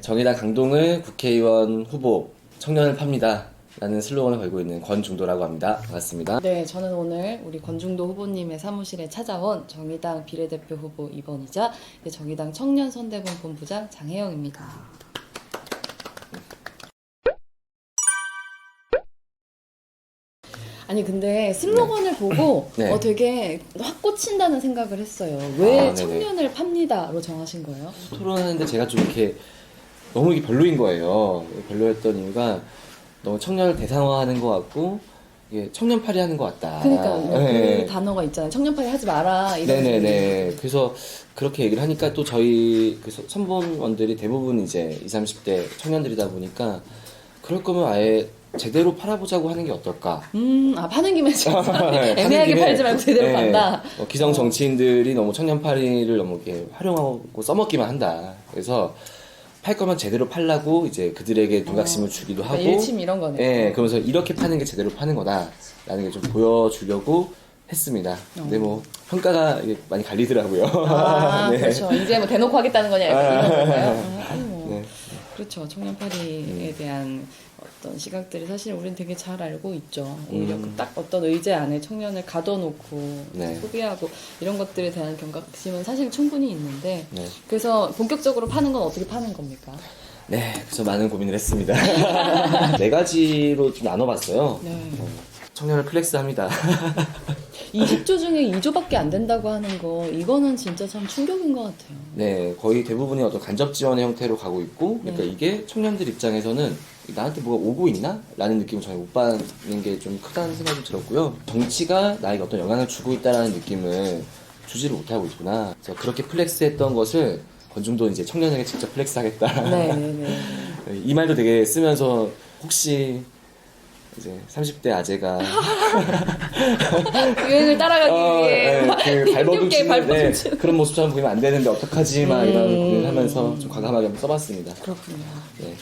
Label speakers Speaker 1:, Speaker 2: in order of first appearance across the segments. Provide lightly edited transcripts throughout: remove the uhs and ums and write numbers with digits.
Speaker 1: 정의당 강동을 국회의원 후보 청년을 팝니다 라는 슬로건을 걸고 있는 권중도라고 합니다. 반갑습니다.
Speaker 2: 네, 저는 오늘 우리 권중도 후보님의 사무실에 찾아온 정의당 비례대표 후보 2번이자 정의당 청년선대본 본부장 장혜영입니다. 아니 근데 슬로건을 보고
Speaker 1: 네.
Speaker 2: 되게 확 꽂힌다는 생각을 했어요. 왜
Speaker 1: 네네.
Speaker 2: 청년을 팝니다로 정하신 거예요?
Speaker 1: 토론하는데 제가 좀 이렇게 너무 이게 별로인 거예요. 별로였던 이유가 너무 청년을 대상화하는 것 같고 이게 청년팔이 하는 것 같다.
Speaker 2: 그러니까
Speaker 1: 네.
Speaker 2: 그 단어가 있잖아요. 청년파리 하지 마라 이런.
Speaker 1: 네네네. 그래서 그렇게 얘기를 하니까 또 저희 그 선본원들이 대부분 이제 20, 30대 청년들이다 보니까 그럴 거면 아예 제대로 팔아보자고 하는 게 어떨까.
Speaker 2: 파는 김에 진짜
Speaker 1: 네,
Speaker 2: 애매하게
Speaker 1: 하는 김에,
Speaker 2: 팔지 말고 제대로
Speaker 1: 네,
Speaker 2: 판다.
Speaker 1: 기성 정치인들이 너무 청년팔이를 너무 이렇게 활용하고 써먹기만 한다. 그래서 팔 거면 제대로 팔라고 이제 그들에게 경각심을 주기도 하고.
Speaker 2: 일침 이런 거네요.
Speaker 1: 예, 그러면서 이렇게 파는 게 제대로 파는 거다라는 게 좀 보여주려고 했습니다. 근데 뭐 평가가 이게 많이 갈리더라고요. 네.
Speaker 2: 그렇죠. 이제 뭐 대놓고 하겠다는 거냐 이런 건가요? 아니 뭐
Speaker 1: 네.
Speaker 2: 그렇죠. 청년팔이에 대한 어떤 시각들이 사실 우리는 되게 잘 알고 있죠. 오히려 딱 어떤 의제 안에 청년을 가둬놓고
Speaker 1: 네.
Speaker 2: 소비하고 이런 것들에 대한 경각심은 사실 충분히 있는데
Speaker 1: 네.
Speaker 2: 그래서 본격적으로 파는 건 어떻게 파는 겁니까?
Speaker 1: 네, 그래서 많은 고민을 했습니다. 네 가지로 좀 나눠봤어요.
Speaker 2: 네.
Speaker 1: 청년을 플렉스합니다.
Speaker 2: 20조 중에 2조밖에 안 된다고 하는 거 이거는 진짜 참 충격인 것 같아요.
Speaker 1: 네, 거의 대부분이 어떤 간접 지원의 형태로 가고 있고, 그러니까
Speaker 2: 네.
Speaker 1: 이게 청년들 입장에서는 나한테 뭐가 오고 있나? 라는 느낌을 전혀 못 받는 게 좀 크다는 생각이 들었고요. 정치가 나에게 어떤 영향을 주고 있다는 느낌을 주지를 못하고 있구나. 그래서 그렇게 플렉스했던 것을 권중도 이제 청년에게 직접 플렉스하겠다.
Speaker 2: 네네네.
Speaker 1: 이 말도 되게 쓰면서 혹시 이제 30대 아재가
Speaker 2: 유행을 따라가기 위해
Speaker 1: 네, 그
Speaker 2: 힘겹게
Speaker 1: 발버둥치는
Speaker 2: 발버둥치는.
Speaker 1: 그런 모습처럼 보이면 안 되는데 어떡하지 막 이런 고민을 하면서 좀 과감하게 한번 써봤습니다.
Speaker 2: 그렇군요.
Speaker 1: 네.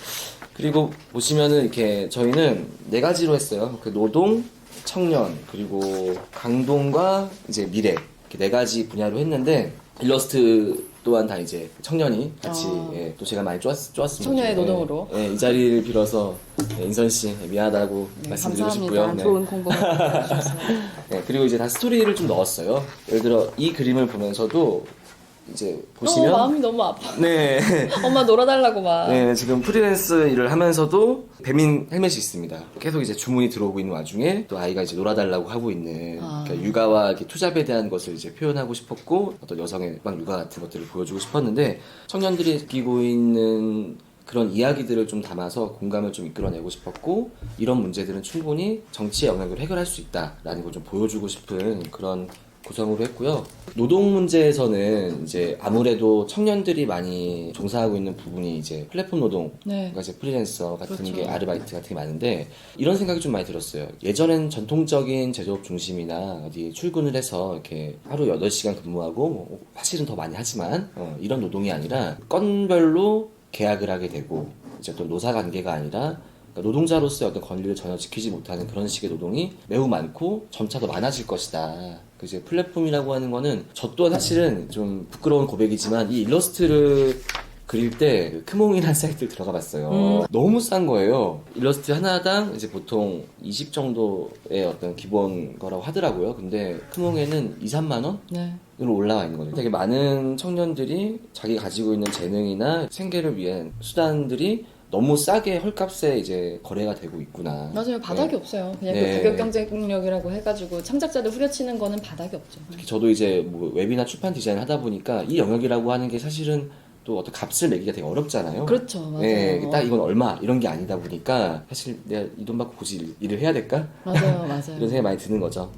Speaker 1: 그리고 보시면은 이렇게 저희는 네 가지로 했어요. 그 노동, 청년, 그리고 강동과 이제 미래 이렇게 네 가지 분야로 했는데 일러스트 또한 다 이제 청년이 같이 예, 또 제가 많이 쪼았습니다.
Speaker 2: 청년의 노동으로.
Speaker 1: 이 자리를 빌어서 인선 씨 미안하다고 말씀드리고 싶고요.
Speaker 2: 감사합니다. 좋은 공부 해주셔서.
Speaker 1: 네, 그리고 이제 다 스토리를 좀 넣었어요. 예를 들어 이 그림을 보면서도 이제 보시면
Speaker 2: 마음이 너무 아파.
Speaker 1: 네.
Speaker 2: 엄마 놀아달라고 막.
Speaker 1: 네, 지금 프리랜서 일을 하면서도 배민 헬멧이 있습니다. 계속 이제 주문이 들어오고 있는 와중에 또 아이가 이제 놀아달라고 하고 있는 그러니까 육아와 이렇게 투잡에 대한 것을 이제 표현하고 싶었고 어떤 여성의 막 육아 같은 것들을 보여주고 싶었는데 청년들이 느끼고 있는 그런 이야기들을 좀 담아서 공감을 좀 이끌어내고 싶었고 이런 문제들은 충분히 정치의 영역으로 해결할 수 있다라는 걸 좀 보여주고 싶은 그런 구성으로 했고요. 노동 문제에서는 이제 아무래도 청년들이 많이 종사하고 있는 부분이 이제 플랫폼 노동,
Speaker 2: 네.
Speaker 1: 그러니까 이제 프리랜서 같은
Speaker 2: 그렇죠.
Speaker 1: 게 아르바이트 같은 게 많은데 이런 생각이 좀 많이 들었어요. 예전엔 전통적인 제조업 중심이나 어디 출근을 해서 이렇게 하루 8시간 근무하고 뭐 사실은 더 많이 하지만 이런 노동이 아니라 건별로 계약을 하게 되고 이제 또 노사 관계가 아니라 그러니까 노동자로서의 어떤 권리를 전혀 지키지 못하는 그런 식의 노동이 매우 많고 점차 더 많아질 것이다. 그 이제 플랫폼이라고 하는 거는 저 또한 사실은 좀 부끄러운 고백이지만 이 일러스트를 그릴 때 크몽이라는 사이트를 들어가 봤어요. 너무 싼 거예요. 일러스트 하나당 이제 보통 20 정도의 어떤 기본 거라고 하더라고요. 근데 크몽에는 2, 3만 원?
Speaker 2: 네.
Speaker 1: 으로 올라와 있는 거죠. 되게 많은 청년들이 자기 가지고 있는 재능이나 생계를 위한 수단들이 너무 싸게 헐값에 이제 거래가 되고 있구나.
Speaker 2: 맞아요. 바닥이 없어요. 그냥
Speaker 1: 네.
Speaker 2: 그 가격 경쟁력이라고 해가지고 창작자들 후려치는 거는 바닥이 없죠.
Speaker 1: 특히 저도 이제 뭐 웹이나 출판 디자인을 하다 보니까 이 영역이라고 하는 게 사실은 또 어떤 값을 매기가 되게 어렵잖아요.
Speaker 2: 그렇죠. 맞아요.
Speaker 1: 네, 딱 이건 얼마 이런 게 아니다 보니까 사실 내가 이 돈 받고 굳이 일을 해야 될까?
Speaker 2: 맞아요. 맞아요.
Speaker 1: 이런 생각이 많이 드는 거죠.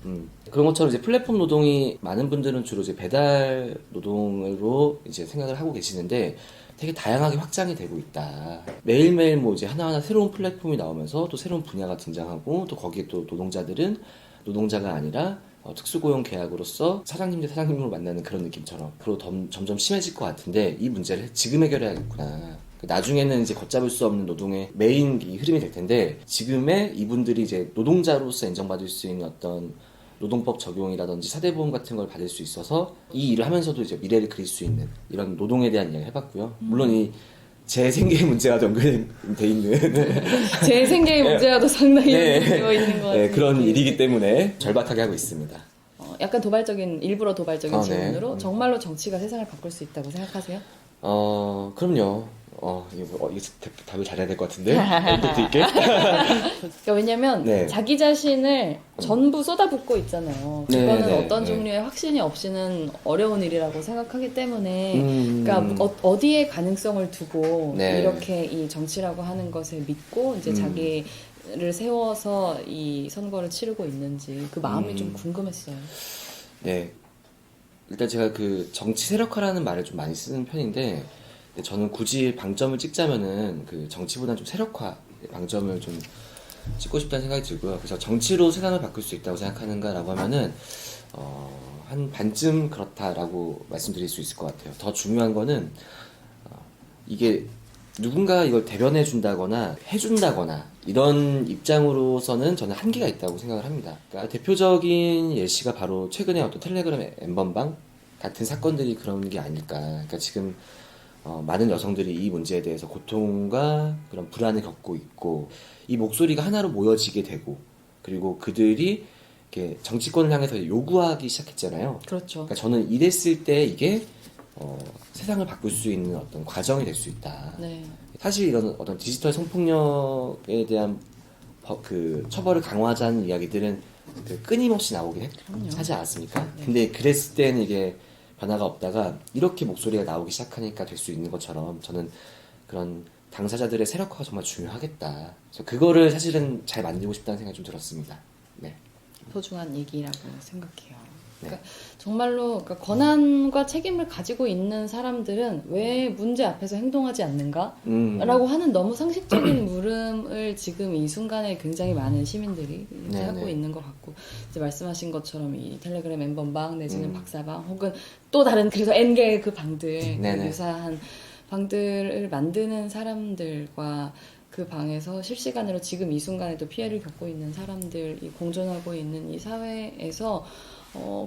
Speaker 1: 그런 것처럼 이제 플랫폼 노동이 많은 분들은 주로 이제 배달 노동으로 이제 생각을 하고 계시는데 되게 다양하게 확장이 되고 있다. 매일매일 뭐 이제 하나하나 새로운 플랫폼이 나오면서 또 새로운 분야가 등장하고 또 거기에 또 노동자들은 노동자가 아니라 특수고용 계약으로서 사장님 대 사장님으로 만나는 그런 느낌처럼 앞으로 점점 심해질 것 같은데 이 문제를 지금 해결해야겠구나. 나중에는 이제 걷잡을 수 없는 노동의 메인 이 흐름이 될 텐데 지금의 이분들이 이제 노동자로서 인정받을 수 있는 어떤 노동법 적용이라든지 사대보험 같은 걸 받을 수 있어서 이 일을 하면서도 이제 미래를 그릴 수 있는 이런 노동에 대한 이야기를 해봤고요. 물론 이 제 생계의 문제가 연결돼 있는
Speaker 2: 제 생계의 문제와도 상당히
Speaker 1: 네.
Speaker 2: 연결되어 있는 것 같아요.
Speaker 1: 네, 그런 일이기 때문에 절박하게 하고 있습니다.
Speaker 2: 약간 일부러 도발적인
Speaker 1: 네.
Speaker 2: 질문으로 정말로 정치가 세상을 바꿀 수 있다고 생각하세요?
Speaker 1: 그럼요. 이거 답을 잘해야 될 것 같은데. 또 드릴게.
Speaker 2: 그러니까 왜냐면
Speaker 1: 네.
Speaker 2: 자기 자신을 전부 쏟아붓고 있잖아요.
Speaker 1: 네,
Speaker 2: 그거는
Speaker 1: 네,
Speaker 2: 어떤
Speaker 1: 네.
Speaker 2: 종류의 확신이 없이는 어려운 일이라고 생각하기 때문에
Speaker 1: 음.
Speaker 2: 그러니까 어디에 가능성을 두고
Speaker 1: 네.
Speaker 2: 이렇게 이 정치라고 하는 것을 믿고 이제 자기를 세워서 이 선거를 치르고 있는지 그 마음이 좀 궁금했어요.
Speaker 1: 네. 일단 제가 그 정치 세력화라는 말을 좀 많이 쓰는 편인데, 근데 저는 굳이 방점을 찍자면은 그 정치보다는 좀 세력화 방점을 좀 찍고 싶다는 생각이 들고요. 그래서 정치로 세상을 바꿀 수 있다고 생각하는가라고 하면은 한 반쯤 그렇다라고 말씀드릴 수 있을 것 같아요. 더 중요한 거는 이게 누군가 이걸 대변해 준다거나 해준다거나 이런 입장으로서는 저는 한계가 있다고 생각을 합니다. 그러니까 대표적인 예시가 바로 최근에 어떤 텔레그램 엠번방 같은 사건들이 그런 게 아닐까. 그러니까 지금 많은 여성들이 이 문제에 대해서 고통과 그런 불안을 겪고 있고, 이 목소리가 하나로 모여지게 되고, 그리고 그들이 이렇게 정치권을 향해서 요구하기 시작했잖아요.
Speaker 2: 그렇죠.
Speaker 1: 그러니까 저는 이랬을 때 이게 세상을 바꿀 수 있는 어떤 과정이 될 수 있다.
Speaker 2: 네.
Speaker 1: 사실 이런 어떤 디지털 성폭력에 대한 그 처벌을 강화하자는 이야기들은 그 끊임없이 나오긴
Speaker 2: 그럼요.
Speaker 1: 하지 않았습니까?
Speaker 2: 네.
Speaker 1: 근데 그랬을 때는 이게 변화가 없다가 이렇게 목소리가 나오기 시작하니까 될 수 있는 것처럼 저는 그런 당사자들의 세력화가 정말 중요하겠다. 그래서 그거를 사실은 잘 만들고 싶다는 생각이 좀 들었습니다. 네.
Speaker 2: 소중한 얘기라고 생각해요.
Speaker 1: 네.
Speaker 2: 그러니까 정말로 그러니까 권한과 책임을 가지고 있는 사람들은 왜 문제 앞에서 행동하지 않는가? 라고 하는 너무 상식적인 물음을 지금 이 순간에 굉장히 많은 시민들이 이제
Speaker 1: 네,
Speaker 2: 하고
Speaker 1: 네.
Speaker 2: 있는 것 같고, 이제 말씀하신 것처럼 이 텔레그램 엠번방 내지는 박사방 혹은 또 다른 그래서 N개의 그 방들,
Speaker 1: 네, 네.
Speaker 2: 유사한 방들을 만드는 사람들과 그 방에서 실시간으로 지금 이 순간에도 피해를 겪고 있는 사람들이 공존하고 있는 이 사회에서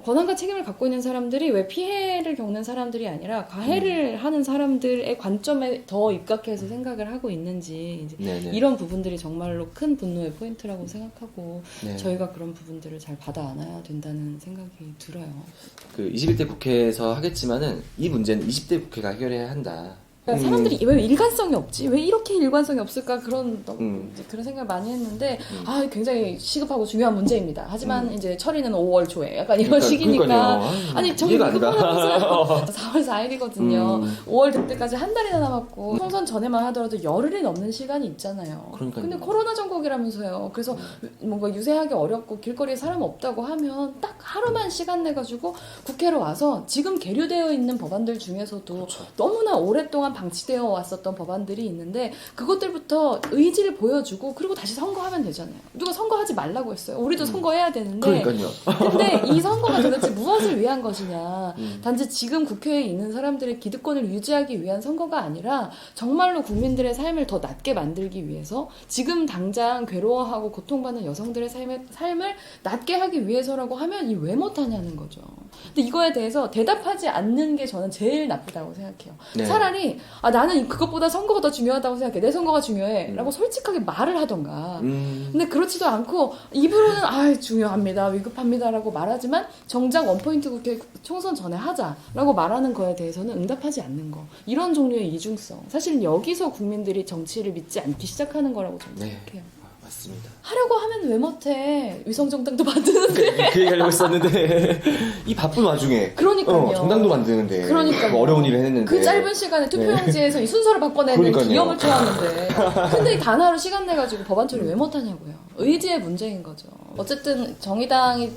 Speaker 2: 권한과 책임을 갖고 있는 사람들이 왜 피해를 겪는 사람들이 아니라 가해를 하는 사람들의 관점에 더 입각해서 생각을 하고 있는지 이제
Speaker 1: 네네.
Speaker 2: 이런 부분들이 정말로 큰 분노의 포인트라고 생각하고
Speaker 1: 네.
Speaker 2: 저희가 그런 부분들을 잘 받아 안아야 된다는 생각이 들어요.
Speaker 1: 그 21대 국회에서 하겠지만은 이 문제는 20대 국회가 해결해야 한다.
Speaker 2: 그러니까 사람들이 왜 일관성이 없지? 왜 이렇게 일관성이 없을까? 그런 이제 그런 생각을 많이 했는데 굉장히 시급하고 중요한 문제입니다. 하지만 이제 처리는 5월 초에 약간 이런 시기니까
Speaker 1: 그러니까요.
Speaker 2: 아니 저기
Speaker 1: 이해가 안 가.
Speaker 2: 그거는 4월 4일이거든요. 5월 득대까지 한 달이나 남았고 총선 전에만 하더라도 열흘이 넘는 시간이 있잖아요.
Speaker 1: 그러니까요.
Speaker 2: 근데 코로나 전국이라면서요. 그래서 뭔가 유세하기 어렵고 길거리에 사람 없다고 하면 딱 하루만 시간 내가지고 국회로 와서 지금 계류되어 있는 법안들 중에서도
Speaker 1: 그렇죠.
Speaker 2: 너무나 오랫동안 방치되어 왔었던 법안들이 있는데 그것들부터 의지를 보여주고 그리고 다시 선거하면 되잖아요. 누가 선거하지 말라고 했어요. 우리도 선거해야 되는데
Speaker 1: 그러니까요.
Speaker 2: 근데 이 선거가 도대체 무엇을 위한 것이냐. 단지 지금 국회에 있는 사람들의 기득권을 유지하기 위한 선거가 아니라 정말로 국민들의 삶을 더 낫게 만들기 위해서 지금 당장 괴로워하고 고통받는 여성들의 삶을 낫게 하기 위해서라고 하면 이 왜 못하냐는 거죠. 근데 이거에 대해서 대답하지 않는 게 저는 제일 나쁘다고 생각해요.
Speaker 1: 네.
Speaker 2: 차라리 나는 그것보다 선거가 더 중요하다고 생각해. 내 선거가 중요해. 라고 솔직하게 말을 하던가. 근데 그렇지도 않고 입으로는 중요합니다. 위급합니다. 라고 말하지만 정작 원포인트 국회 총선 전에 하자라고 말하는 거에 대해서는 응답하지 않는 거. 이런 종류의 이중성. 사실 여기서 국민들이 정치를 믿지 않기 시작하는 거라고 저는
Speaker 1: 네.
Speaker 2: 생각해요.
Speaker 1: 맞습니다.
Speaker 2: 하려고 하면 왜 못해? 위성정당도 만드는데.
Speaker 1: 그 얘기하려고 했었는데 이 바쁜 와중에
Speaker 2: 그러니까요.
Speaker 1: 정당도 만드는데
Speaker 2: 그러니까요.
Speaker 1: 뭐 어려운 일을 했는데
Speaker 2: 그 짧은 시간에 투표용지에서 이 순서를 바꿔내는
Speaker 1: 그러니까요.
Speaker 2: 기염을 토하는데 근데 단 하루 시간 내가지고 법안 처리 왜 못하냐고요. 의지의 문제인 거죠. 어쨌든 정의당이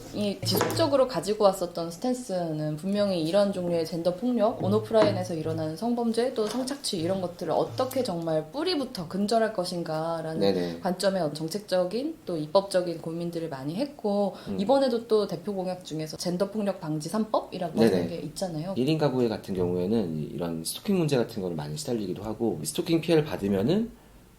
Speaker 2: 지속적으로 가지고 왔었던 스탠스는 분명히 이런 종류의 젠더 폭력, 온오프라인에서 일어나는 성범죄 또 성착취 이런 것들을 어떻게 정말 뿌리부터 근절할 것인가라는
Speaker 1: 네네.
Speaker 2: 관점의 정책적인 또 입법적인 고민들을 많이 했고 이번에도 또 대표 공약 중에서 젠더 폭력 방지 3법이라고
Speaker 1: 네네.
Speaker 2: 하는 게 있잖아요.
Speaker 1: 1인 가구의 같은 경우에는 이런 스토킹 문제 같은 걸 많이 시달리기도 하고 스토킹 피해를 받으면은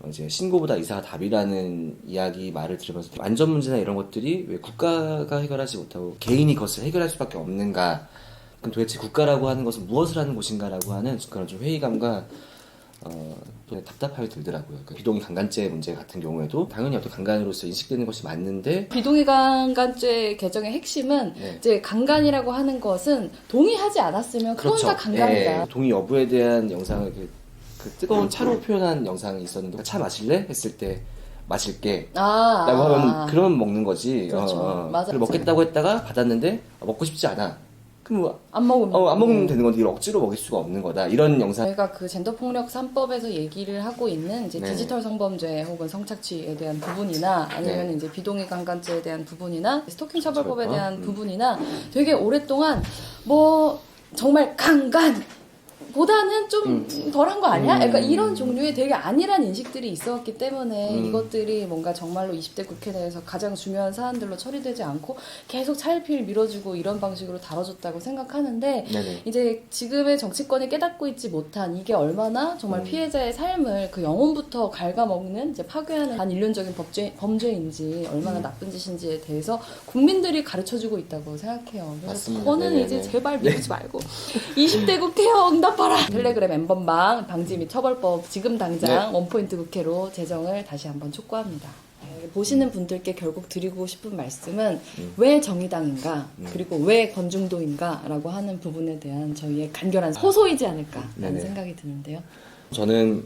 Speaker 1: 이제 신고보다 이사가 답이라는 이야기 말을 들으면서 안전 문제나 이런 것들이 왜 국가가 해결하지 못하고 개인이 그것을 해결할 수밖에 없는가? 그럼 도대체 국가라고 하는 것은 무엇을 하는 곳인가라고 하는 그런 좀 회의감과 또 답답함이 들더라고요. 그 비동의 강간죄 문제 같은 경우에도 당연히 어떤 강간으로서 인식되는 것이 맞는데
Speaker 2: 비동의 강간죄 개정의 핵심은
Speaker 1: 네.
Speaker 2: 이제 강간이라고 하는 것은 동의하지 않았으면 그건 다 강간이다.
Speaker 1: 예, 동의 여부에 대한 영상을 그 뜨거운 차로 표현한 영상이 있었는데 차 마실래? 했을 때 마실게 라고 하면 그러면 먹는 거지.
Speaker 2: 그렇죠. 맞아요.
Speaker 1: 그걸 먹겠다고 했다가 받았는데 먹고 싶지 않아. 그럼
Speaker 2: 안 먹으면
Speaker 1: 안 먹으면 되는 건데 이걸 억지로 먹일 수가 없는 거다. 이런 영상.
Speaker 2: 저희가 그 젠더폭력 3법에서 얘기를 하고 있는 이제
Speaker 1: 네.
Speaker 2: 디지털 성범죄 혹은 성착취에 대한 부분이나 아니면
Speaker 1: 네.
Speaker 2: 이제 비동의 강간죄에 대한 부분이나 스토킹 처벌법에
Speaker 1: 처벌법?
Speaker 2: 대한 부분이나 되게 오랫동안 뭐 정말 강간 보다는 좀 덜한 거 아니야? 약간 이런 종류의 되게 안일한 인식들이 있었기 때문에 이것들이 뭔가 정말로 20대 국회 내에서 가장 중요한 사안들로 처리되지 않고 계속 차일피일 밀어주고 이런 방식으로 다뤄졌다고 생각하는데
Speaker 1: 네네.
Speaker 2: 이제 지금의 정치권이 깨닫고 있지 못한 이게 얼마나 정말 피해자의 삶을 그 영혼부터 갉아먹는 이제 파괴하는 반인륜적인 범죄인지 얼마나 나쁜 짓인지에 대해서 국민들이 가르쳐주고 있다고 생각해요. 그래서
Speaker 1: 맞습니다.
Speaker 2: 저는
Speaker 1: 네네네.
Speaker 2: 이제 제발 미루지 말고 20대 국회요 응답하라. 텔레그램 엠번방 방지 및 처벌법 지금 당장 원포인트 국회로 제정을 다시 한번 촉구합니다. 보시는 분들께 결국 드리고 싶은 말씀은 왜 정의당인가 그리고 왜 권중도인가 라고 하는 부분에 대한 저희의 간결한 호소이지 않을까라는
Speaker 1: 네네.
Speaker 2: 생각이 드는데요.
Speaker 1: 저는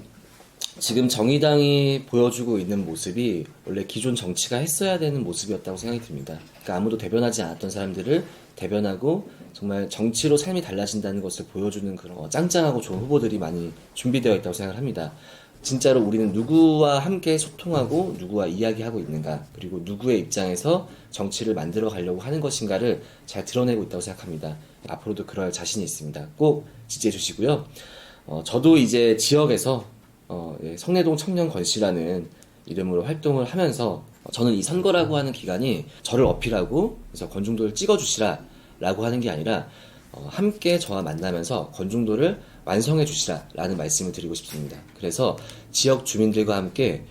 Speaker 1: 지금 정의당이 보여주고 있는 모습이 원래 기존 정치가 했어야 되는 모습이었다고 생각이 듭니다. 그러니까 아무도 대변하지 않았던 사람들을 대변하고 정말 정치로 삶이 달라진다는 것을 보여주는 그런 짱짱하고 좋은 후보들이 많이 준비되어 있다고 생각을 합니다. 진짜로 우리는 누구와 함께 소통하고 누구와 이야기하고 있는가 그리고 누구의 입장에서 정치를 만들어 가려고 하는 것인가를 잘 드러내고 있다고 생각합니다. 앞으로도 그럴 자신이 있습니다. 꼭 지지해 주시고요. 저도 이제 지역에서 성내동 청년건시라는 이름으로 활동을 하면서 저는 이 선거라고 하는 기간이 저를 어필하고 그래서 권중도를 찍어주시라 라고 하는 게 아니라 함께 저와 만나면서 권중도를 완성해 주시라 라는 말씀을 드리고 싶습니다. 그래서 지역 주민들과 함께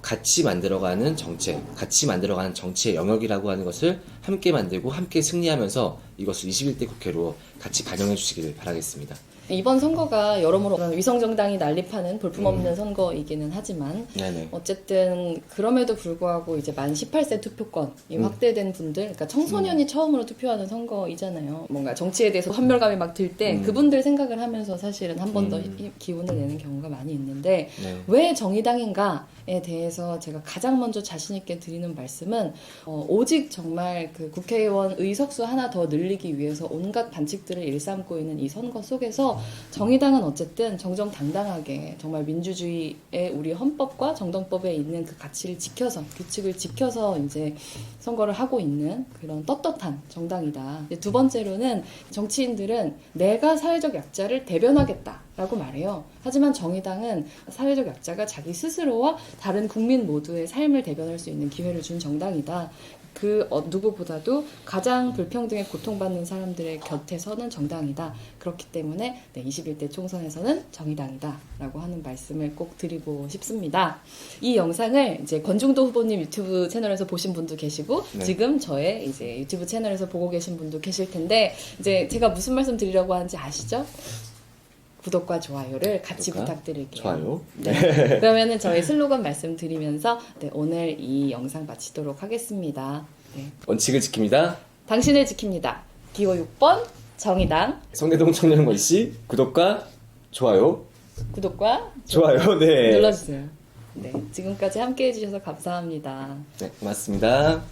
Speaker 1: 같이 만들어가는 정책, 같이 만들어가는 정치의 영역이라고 하는 것을 함께 만들고 함께 승리하면서 이것을 21대 국회로 같이 반영해 주시기를 바라겠습니다.
Speaker 2: 이번 선거가 여러모로 위성정당이 난립하는 볼품없는 선거이기는 하지만
Speaker 1: 네네.
Speaker 2: 어쨌든 그럼에도 불구하고 이제 만 18세 투표권이 확대된 분들, 그러니까 청소년이 처음으로 투표하는 선거이잖아요. 뭔가 정치에 대해서 환멸감이 막 들 때 그분들 생각을 하면서 사실은 한 번 더 기운을 내는 경우가 많이 있는데
Speaker 1: 네.
Speaker 2: 왜 정의당인가에 대해서 제가 가장 먼저 자신 있게 드리는 말씀은 오직 정말 그 국회의원 의석수 하나 더 늘리기 위해서 온갖 반칙들을 일삼고 있는 이 선거 속에서 정의당은 어쨌든 정정당당하게 정말 민주주의의 우리 헌법과 정당법에 있는 그 가치를 지켜서 규칙을 지켜서 이제 선거를 하고 있는 그런 떳떳한 정당이다. 두 번째로는 정치인들은 내가 사회적 약자를 대변하겠다라고 말해요. 하지만 정의당은 사회적 약자가 자기 스스로와 다른 국민 모두의 삶을 대변할 수 있는 기회를 준 정당이다. 그 누구보다도 가장 불평등에 고통받는 사람들의 곁에 서는 정당이다. 그렇기 때문에 21대 총선에서는 정의당이다 라고 하는 말씀을 꼭 드리고 싶습니다. 이 영상을 이제 권중도 후보님 유튜브 채널에서 보신 분도 계시고
Speaker 1: 네.
Speaker 2: 지금 저의 이제 유튜브 채널에서 보고 계신 분도 계실 텐데 이제 제가 무슨 말씀 드리려고 하는지 아시죠? 구독과 좋아요를 같이
Speaker 1: 구독과
Speaker 2: 부탁드릴게요.
Speaker 1: 좋아요.
Speaker 2: 네. 그러면은 저희 슬로건 말씀드리면서 오늘 이 영상 마치도록 하겠습니다. 네.
Speaker 1: 원칙을 지킵니다.
Speaker 2: 당신을 지킵니다. 기호 6번 정의당
Speaker 1: 성내동 청년건시 구독과 좋아요.
Speaker 2: 구독과
Speaker 1: 좋아요. 네.
Speaker 2: 눌러주세요. 네, 지금까지 함께해 주셔서 감사합니다.
Speaker 1: 네, 고맙습니다.